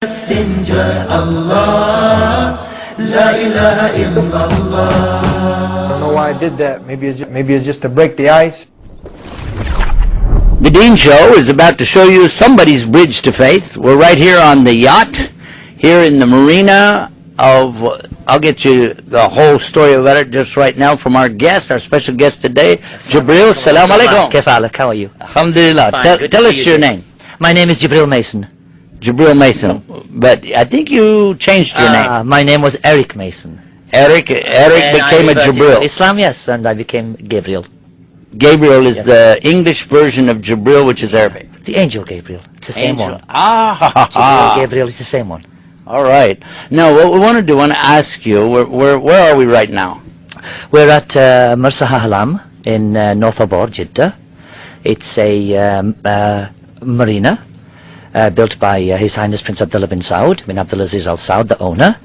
Messenger Allah, La ilaha illallah. I don't know why I did that. Maybe it's just to break the ice. The Dean Show is about to show you somebody's bridge to faith. We're right here on the yacht, here in the marina of, I'll get you the whole story about it just right now from our guest, our special guest today, Jibril. Salam alaikum. Kefalak, how are you? Alhamdulillah. Tell us your name. My name is Jibril Mason. Jibril Mason. But I think you changed your name. My name was Eric Mason. Eric became a Jibril. Islam, yes, and I became Gabriel. Gabriel is the English version of Jibril, which is Arabic. The angel Gabriel. It's the same one. Jibril Gabriel is the same one. All right. Now, what we want to do, I want to ask you, where are we right now? We're at Marsa Halam in North Abor, Jeddah. It's a marina built by His Highness Prince Abdullah bin Saud, bin Abdulaziz Al Saud, the owner.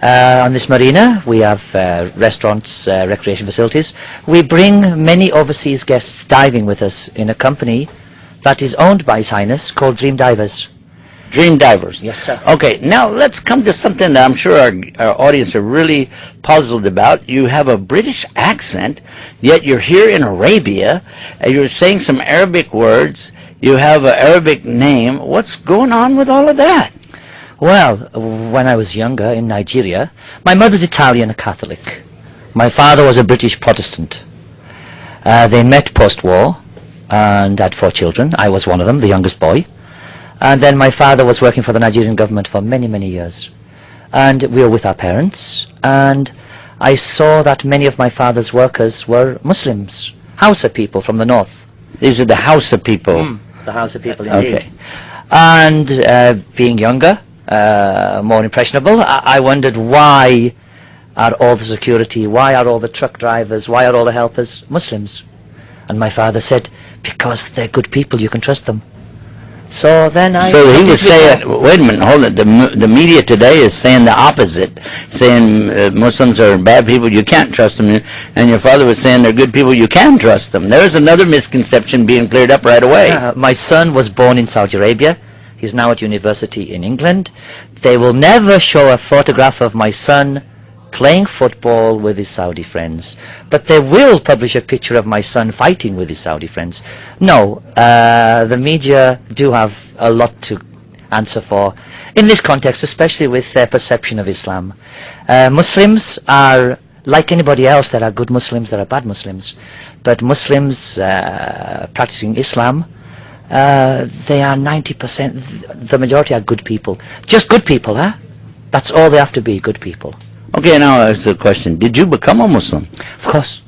On this marina, we have restaurants, recreation facilities. We bring many overseas guests diving with us in a company that is owned by His Highness called Dream Divers. Dream Divers. Yes, sir. Okay, now let's come to something that I'm sure our audience are really puzzled about. You have a British accent, yet you're here in Arabia, and you're saying some Arabic words. You have an Arabic name. What's going on with all of that? Well, when I was younger in Nigeria, my mother's Italian, a Catholic. My father was a British Protestant. They met post-war and had 4 children. I was one of them, the youngest boy. And then my father was working for the Nigerian government for many, many years. And we were with our parents, and I saw that many of my father's workers were Muslims, Hausa people from the north. These are the Hausa people. The Hausa people, indeed. Okay. And being younger, more impressionable, I wondered, why are all the security, why are all the truck drivers, why are all the helpers Muslims? And my father said, because they're good people, you can trust them. So then So he was saying, wait a minute, hold it, the media today is saying the opposite, saying Muslims are bad people, you can't trust them, and your father was saying they're good people, you can trust them. There's another misconception being cleared up right away. My son was born in Saudi Arabia. He's now at university in England. They will never show a photograph of my son playing football with his Saudi friends, but they will publish a picture of my son fighting with his Saudi friends. No, the media do have a lot to answer for in this context, especially with their perception of Islam. Muslims are like anybody else. There are good Muslims, there are bad Muslims, but Muslims practicing Islam, they are 90%, the majority are good people. Just good people, huh? That's all they have to be, good people. Okay, now there's a question. Did you become a Muslim? Of course.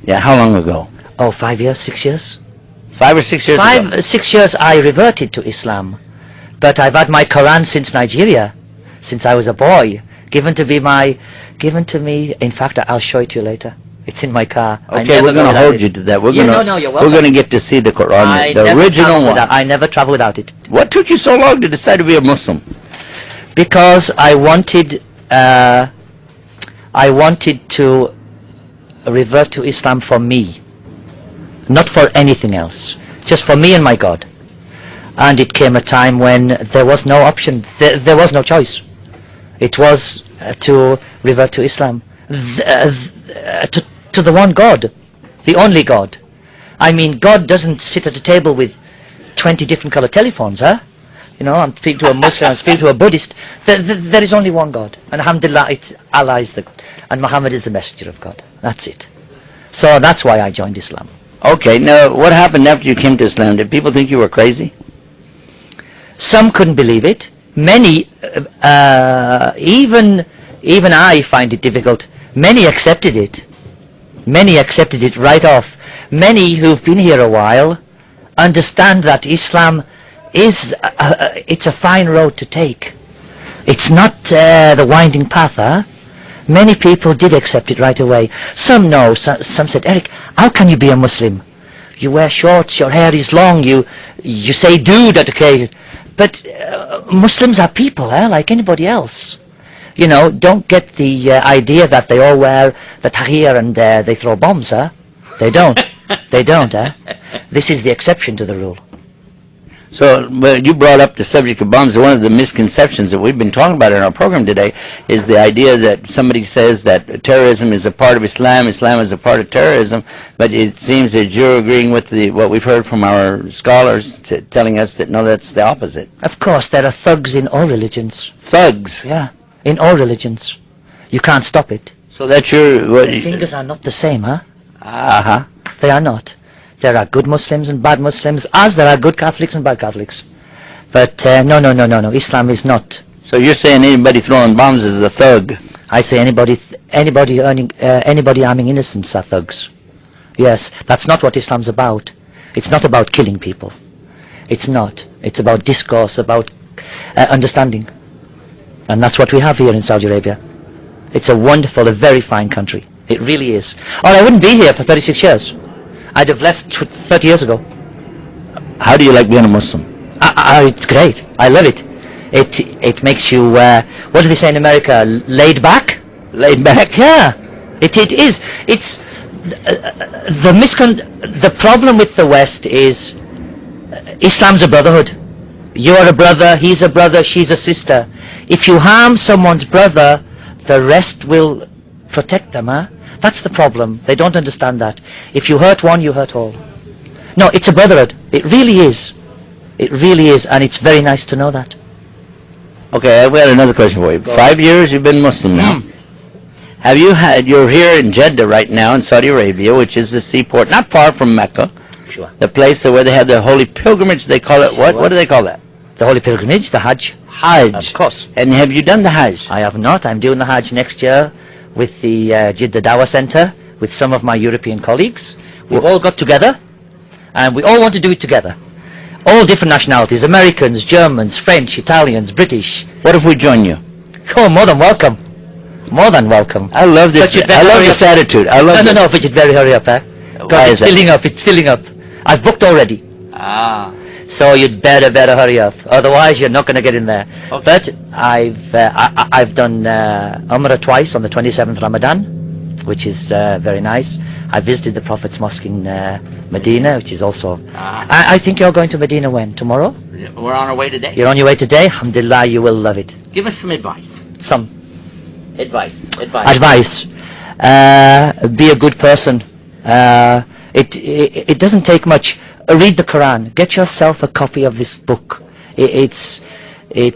Yeah, how long ago? Oh, 5 years, 6 years. 5 or 6 years ago? 5, 6 years I reverted to Islam. But I've had my Quran since Nigeria, since I was a boy. Given to me, in fact, I'll show it to you later. It's in my car. Okay, we're going to hold you to that. We're you're we're welcome. going to get to see the Quran, the original one. I never travel without it. What took you so long to decide to be a Muslim? Because I wanted to revert to Islam for me, not for anything else, just for me and my God. And it came a time when there was no option, there was no choice. It was to revert to Islam, to the one God, the only God. I mean, God doesn't sit at a table with 20 different color telephones, huh? You know, I'm speaking to a Muslim, I'm speaking to a Buddhist. There is only one God. And alhamdulillah, Allah is the God. And Muhammad is the messenger of God. That's it. So that's why I joined Islam. Okay, now what happened after you came to Islam? Did people think you were crazy? Some couldn't believe it. Many, even I find it difficult. Many accepted it. Many accepted it right off. Many who've been here a while understand that Islam is it's a fine road to take. It's not the winding path, huh? Many people did accept it right away. Some no, some said, Eric, how can you be a Muslim? You wear shorts, your hair is long, you say dude at occasion. But Muslims are people, like anybody else. You know, don't get the idea that they all wear the tahir and they throw bombs, huh? They don't. They don't, huh? This is the exception to the rule. So, but you brought up the subject of bombs. One of the misconceptions that we've been talking about in our program today is the idea that somebody says that terrorism is a part of Islam, Islam is a part of terrorism, but it seems that you're agreeing with what we've heard from our scholars telling us that no, that's the opposite. Of course, there are thugs in all religions. Thugs? Yeah, in all religions. You can't stop it. So that's your... The fingers are not the same, huh? Uh-huh. They are not. There are good Muslims and bad Muslims, as there are good Catholics and bad Catholics. But no, Islam is not. So you're saying anybody throwing bombs is a thug? I say anybody harming innocents are thugs. Yes, that's not what Islam's about. It's not about killing people. It's not. It's about discourse, about understanding. And that's what we have here in Saudi Arabia. It's a wonderful, a very fine country. It really is. Or I wouldn't be here for 36 years. I'd have left 30 years ago. How do you like being a Muslim? It's great. I love it. It makes you, what do they say in America, laid back? Laid back? Yeah. It is. It's, the problem with the West is, Islam's a brotherhood. You're a brother, he's a brother, she's a sister. If you harm someone's brother, the rest will protect them, huh? That's the problem. They don't understand that. If you hurt one, you hurt all. No, it's a brotherhood. It really is. It really is, and it's very nice to know that. Okay, I've got another question for you. 5 years you've been Muslim now. Have you you're here in Jeddah right now in Saudi Arabia, which is the seaport not far from Mecca. Sure. The place where they have the holy pilgrimage, they call it, what do they call that? The holy pilgrimage, the Hajj. Hajj. Of course. And have you done the Hajj? I have not. I'm doing the Hajj next year with the Jeddah Dawah Center, with some of my European colleagues. We've all got together, and we all want to do it together. All different nationalities, Americans, Germans, French, Italians, British. What if we join you? Oh, more than welcome. More than welcome. I love this. I love this attitude. I love this. No, but you'd better hurry up, eh? Why is it's filling up, it's filling up. I've booked already. Ah. So you'd better hurry up. Otherwise, you're not going to get in there. Okay. But I've done Umrah twice on the 27th Ramadan, which is very nice. I visited the Prophet's mosque in Medina, which is also... I think you're going to Medina when? Tomorrow? We're on our way today. You're on your way today? Alhamdulillah, you will love it. Give us some advice. Some Advice. advice. Be a good person. It doesn't take much. Read the Quran. Get yourself a copy of this book. It's a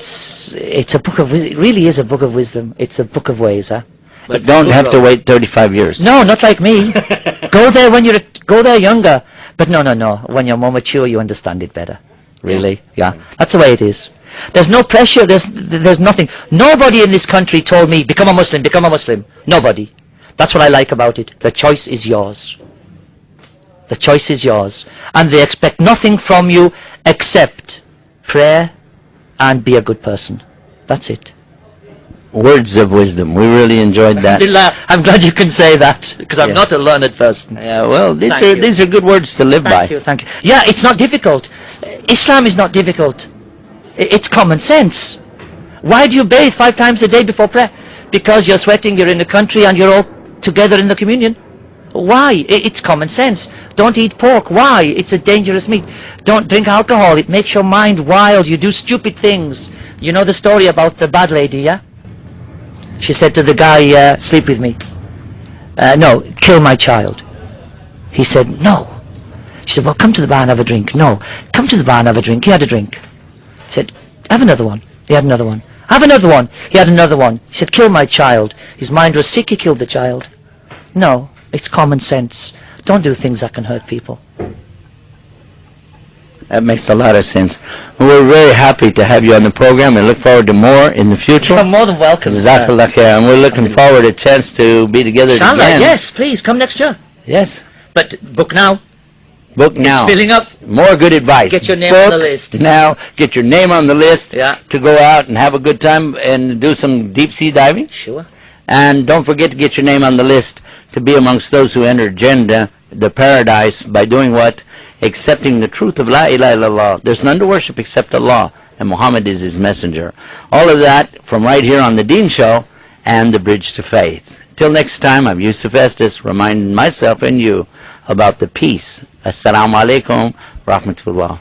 book of wisdom. It really is a book of wisdom. It's a book of ways, huh? But don't have to wait 35 years. No, not like me. Go there when go there younger. But no. When you're more mature, you understand it better. Really, yeah. That's the way it is. There's no pressure. There's nothing. Nobody in this country told me become a Muslim. Become a Muslim. Nobody. That's what I like about it. The choice is yours. The choice is yours. And they expect nothing from you except prayer and be a good person. That's it. Words of wisdom. We really enjoyed that. Alhamdulillah, I'm glad you can say that, because I'm not a learned person. Yeah, well, Thank these are good words to live by. Thank you. Yeah, it's not difficult. Islam is not difficult. It's common sense. Why do you bathe 5 times a day before prayer? Because you're sweating, you're in the country, and you're all together in the communion. Why? It's common sense. Don't eat pork. Why? It's a dangerous meat. Don't drink alcohol. It makes your mind wild. You do stupid things. You know the story about the bad lady, yeah? She said to the guy, sleep with me. No, kill my child. He said, no. She said, well, come to the bar and have a drink. No, come to the bar and have a drink. He had a drink. He said, have another one. He had another one. Have another one. He had another one. He said, kill my child. His mind was sick, he killed the child. No, it's common sense. Don't do things that can hurt people. That makes a lot of sense. We're very happy to have you on the program and look forward to more in the future. You're more than welcome, Jazakallah khair. And we're looking forward to a chance to be together Inshallah, again. yes, please, come next year. Yes. But book now. Book now. It's filling up. More good advice. Get your name Book on the list. now. Get your name on the list Yeah. to go out and have a good time and do some deep sea diving. Sure. And don't forget to get your name on the list to be amongst those who enter Jannah, the paradise, by doing what? Accepting the truth of La ilaha illallah. There's none to worship except Allah, and Muhammad is his messenger. All of that from right here on the Deen Show and the Bridge to Faith. Till next time, I'm Yusuf Estes, reminding myself and you about the peace. Assalamu alaikum, rahmatullah.